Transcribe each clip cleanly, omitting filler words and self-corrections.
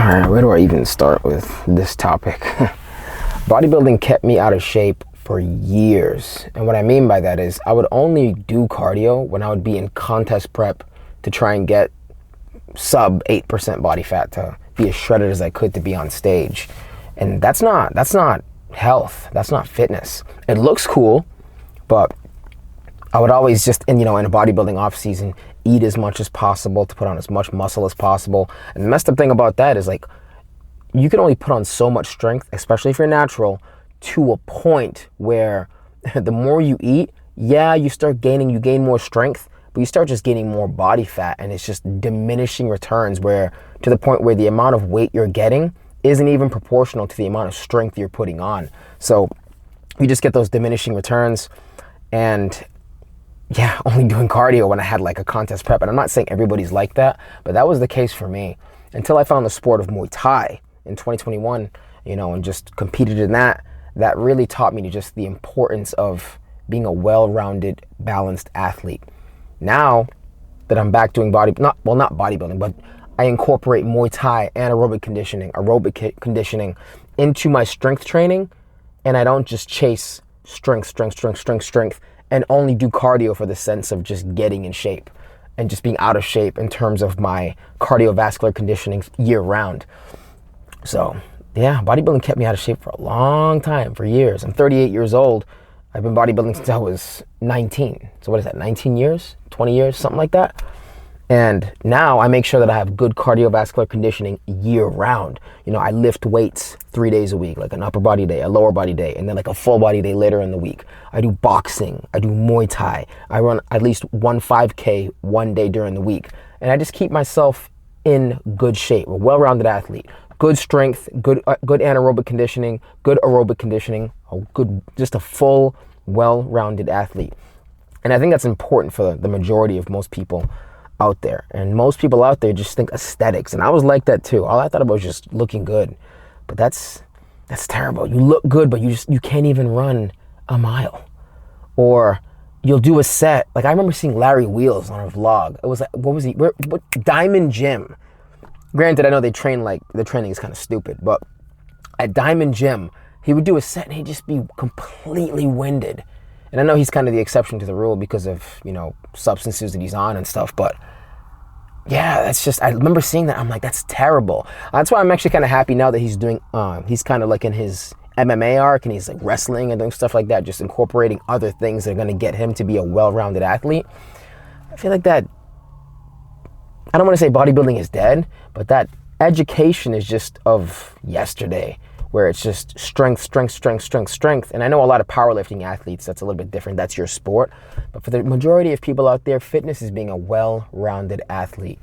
Alright, where do I even start with this topic? Bodybuilding kept me out of shape for years. And what I mean by that is I would only do cardio when I would be in contest prep to try and get sub 8% body fat to be as shredded as I could to be on stage. And that's not health. That's not fitness. It looks cool, but I would always just, in a bodybuilding off season, eat as much as possible to put on as much muscle as possible. And the messed up thing about that is, like, you can only put on so much strength, especially if you're natural, to a point where the more you eat, you gain more strength, but you start just gaining more body fat, and it's just diminishing returns, where to the point where the amount of weight you're getting isn't even proportional to the amount of strength you're putting on. So you just get those diminishing returns. And yeah, only doing cardio when I had like a contest prep. And I'm not saying everybody's like that, but that was the case for me until I found the sport of Muay Thai in 2021, and just competed in that. That really taught me to just the importance of being a well-rounded, balanced athlete. Now that I'm back doing not bodybuilding, but I incorporate Muay Thai and aerobic conditioning into my strength training, and I don't just chase strength, and only do cardio for the sense of just getting in shape and just being out of shape in terms of my cardiovascular conditioning year round. So yeah, bodybuilding kept me out of shape for a long time, for years. I'm 38 years old. I've been bodybuilding since I was 19. So what is that, 19 years, 20 years, something like that? And now I make sure that I have good cardiovascular conditioning year round. I lift weights 3 days a week, like an upper body day, a lower body day, and then like a full body day later in the week. I do boxing, I do Muay Thai. I run at least one 5K one day during the week. And I just keep myself in good shape, a well-rounded athlete. Good strength, good anaerobic conditioning, good aerobic conditioning, just a full, well-rounded athlete. And I think that's important for the majority of most people out there. And most people out there just think aesthetics. And I was like that too. All I thought about was just looking good. But that's terrible. You look good, but you can't even run a mile. Or you'll do a set. Like, I remember seeing Larry Wheels on a vlog. It was like, what was he? What Diamond Gym. Granted, I know their training is kind of stupid, but at Diamond Gym, he would do a set and he'd just be completely winded. And I know he's kind of the exception to the rule because of, substances that he's on and stuff. But yeah, that's just, I remember seeing that. I'm like, that's terrible. That's why I'm actually kind of happy now that he's doing, he's kind of like in his MMA arc, and he's like wrestling and doing stuff like that, just incorporating other things that are going to get him to be a well-rounded athlete. I feel like that, I don't want to say bodybuilding is dead, but that education is just of yesterday, where it's just strength. And I know a lot of powerlifting athletes, that's a little bit different. That's your sport. But for the majority of people out there, fitness is being a well-rounded athlete.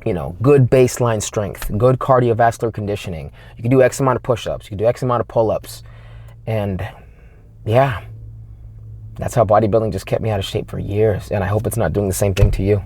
Good baseline strength, good cardiovascular conditioning. You can do X amount of push-ups. You can do X amount of pull-ups. And yeah, that's how bodybuilding just kept me out of shape for years. And I hope it's not doing the same thing to you.